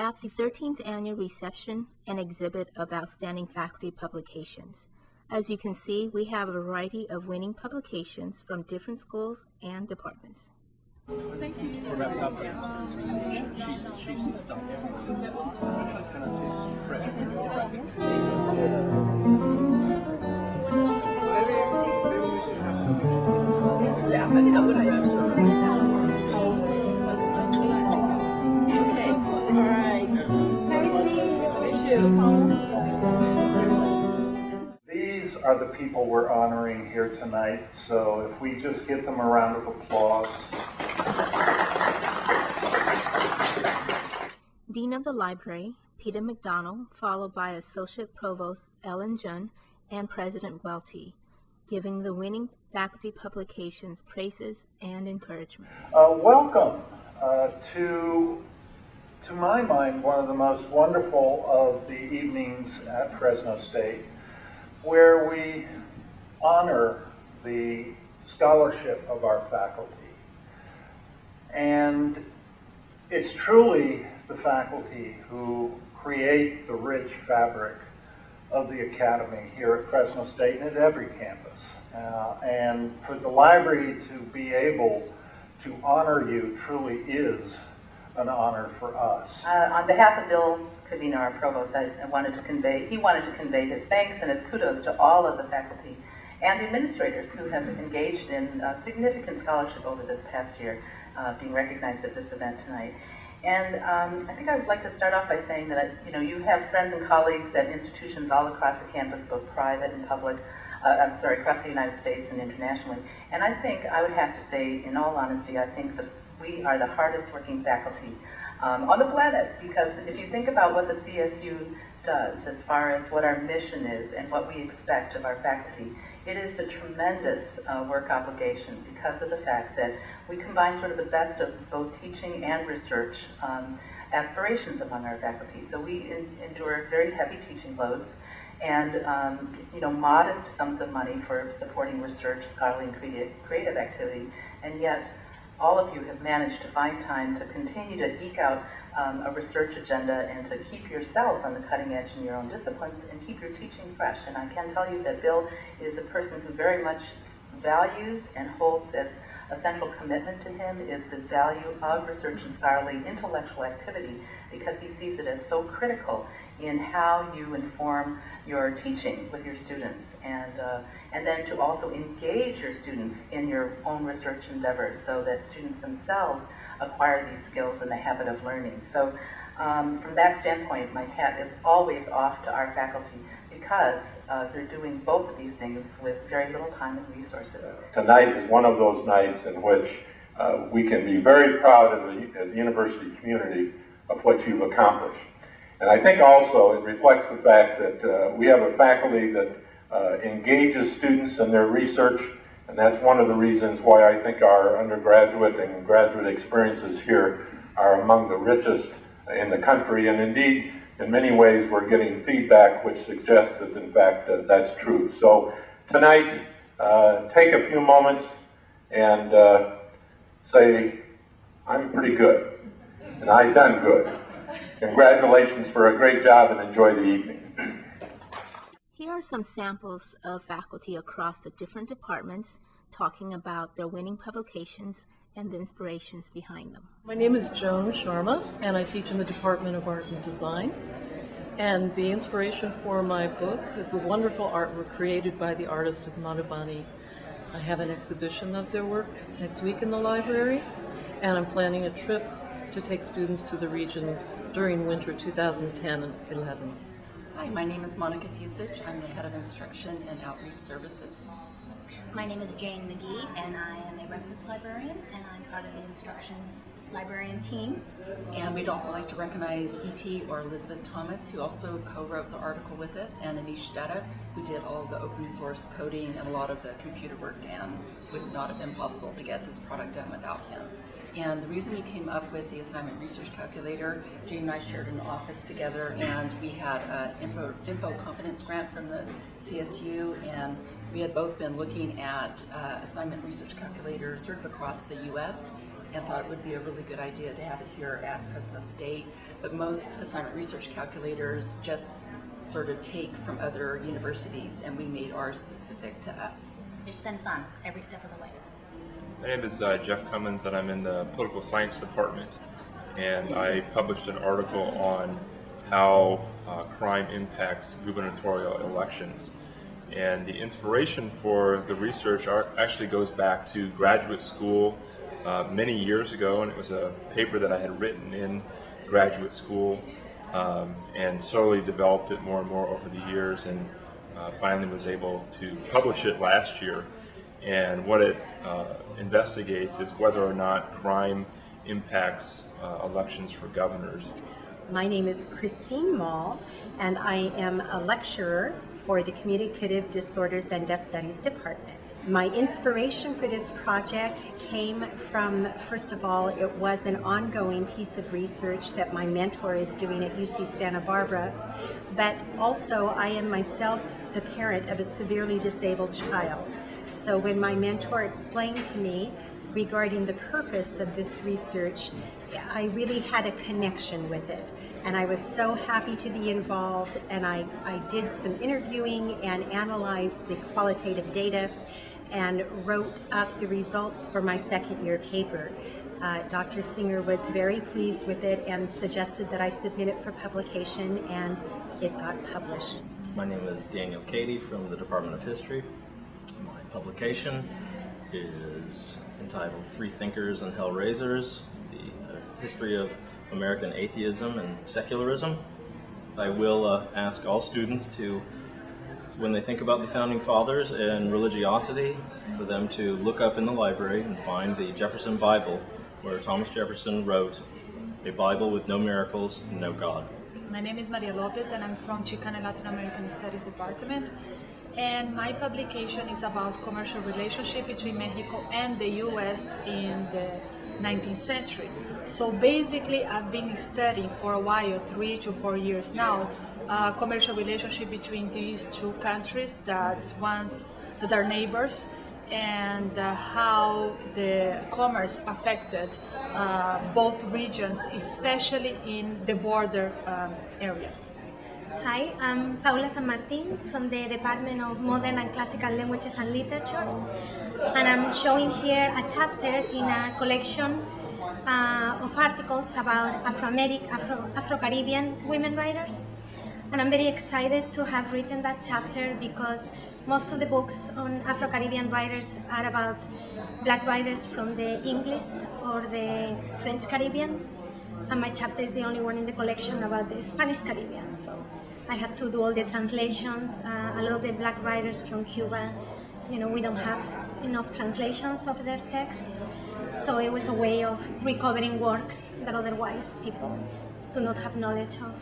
have the 13th annual reception and exhibit of outstanding faculty publications. As you can see, we have a variety of winning publications from different schools and departments. Thank you. These are the people we're honoring here tonight, so if we just give them a round of applause. Dean of the Library, Peter McDonald, followed by Associate Provost Ellen Jun and President Welty, giving the winning faculty publications praises and encouragement. Welcome to my mind, one of the most wonderful of the evenings at Fresno State, where we honor the scholarship of our faculty. And it's truly the faculty who create the rich fabric of the academy here at Fresno State and at every campus. And for the library to be able to honor you truly is an honor for us. On behalf of Bill Covino, our provost, he wanted to convey his thanks and his kudos to all of the faculty and administrators who have engaged in significant scholarship over this past year, being recognized at this event tonight. And I think I would like to start off by saying that you have friends and colleagues at institutions all across the campus, both private and public, across the United States and internationally. And I think I would have to say, in all honesty, I think that we are the hardest working faculty on the planet, because if you think about what the CSU does as far as what our mission is and what we expect of our faculty, it is a tremendous work obligation because of the fact that we combine sort of the best of both teaching and research aspirations among our faculty. So we endure very heavy teaching loads and modest sums of money for supporting research, scholarly, and creative activity, and yet all of you have managed to find time to continue to eke out a research agenda and to keep yourselves on the cutting edge in your own disciplines and keep your teaching fresh. And I can tell you that Bill is a person who very much values and holds as a central commitment to him is the value of research and scholarly intellectual activity, because he sees it as so critical in how you inform your teaching with your students, and then to also engage your students in your own research endeavors so that students themselves acquire these skills and the habit of learning. So from that standpoint, my hat is always off to our faculty because they're doing both of these things with very little time and resources. Tonight is one of those nights in which we can be very proud of the university community of what you've accomplished. And I think also it reflects the fact that we have a faculty that engages students in their research, and that's one of the reasons why I think our undergraduate and graduate experiences here are among the richest in the country, and indeed, in many ways, we're getting feedback which suggests that, in fact, that's true. So tonight, take a few moments and say, I'm pretty good, and I've done good. Congratulations for a great job, and enjoy the evening. Here are some samples of faculty across the different departments talking about their winning publications and the inspirations behind them. My name is Joan Sharma, and I teach in the Department of Art and Design. And the inspiration for my book is the wonderful artwork created by the artist of Madhubani. I have an exhibition of their work next week in the library, and I'm planning a trip to take students to the region during winter 2010 and 11. Hi, my name is Monica Fusich. I'm the head of instruction and outreach services. My name is Jane McGee, and I am a reference librarian, and I'm part of the instruction librarian team. And we'd also like to recognize E.T. or Elizabeth Thomas, who also co-wrote the article with us, and Anish Datta, who did all of the open source coding and a lot of the computer work, and would not have been possible to get this product done without him. And the reason we came up with the assignment research calculator, Jane and I shared an office together, and we had an info competence grant from the CSU, and we had both been looking at assignment research calculators sort of across the US, and thought it would be a really good idea to have it here at Fresno State. But most assignment research calculators just sort of take from other universities, and we made ours specific to us. It's been fun every step of the way. My name is Jeff Cummins, and I'm in the political science department. And I published an article on how crime impacts gubernatorial elections. And the inspiration for the research actually goes back to graduate school many years ago, and it was a paper that I had written in graduate school, and slowly developed it more and more over the years, and finally was able to publish it last year. And what it investigates is whether or not crime impacts elections for governors. My name is Christine Mall, and I am a lecturer for the Communicative Disorders and Deaf Studies Department. My inspiration for this project came from, first of all, it was an ongoing piece of research that my mentor is doing at UC Santa Barbara, but also I am myself the parent of a severely disabled child. So when my mentor explained to me regarding the purpose of this research, I really had a connection with it. And I was so happy to be involved, and I did some interviewing and analyzed the qualitative data and wrote up the results for my second year paper. Dr. Singer was very pleased with it and suggested that I submit it for publication, and it got published. My name is Daniel Cady from the Department of History. My publication is entitled Free Thinkers and Hellraisers, the history of American atheism and secularism. I will ask all students to, when they think about the Founding Fathers and religiosity, for them to look up in the library and find the Jefferson Bible, where Thomas Jefferson wrote, "A Bible with no miracles, no God." My name is Maria Lopez, and I'm from Chicana Latin American Studies Department. And my publication is about commercial relationship between Mexico and the US in the 19th century. So basically, I've been studying for a while, 3 to 4 years now, commercial relationship between these two countries that are neighbors, and how the commerce affected both regions, especially in the border area. Hi, I'm Paula San Martin from the Department of Modern and Classical Languages and Literatures, and I'm showing here a chapter in a collection of articles about Afro-Caribbean women writers. And I'm very excited to have written that chapter because most of the books on Afro-Caribbean writers are about Black writers from the English or the French Caribbean, and my chapter is the only one in the collection about the Spanish Caribbean. So I had to do all the translations. A lot of the Black writers from Cuba, we don't have enough translations of their texts, so it was a way of recovering works that otherwise people do not have knowledge of.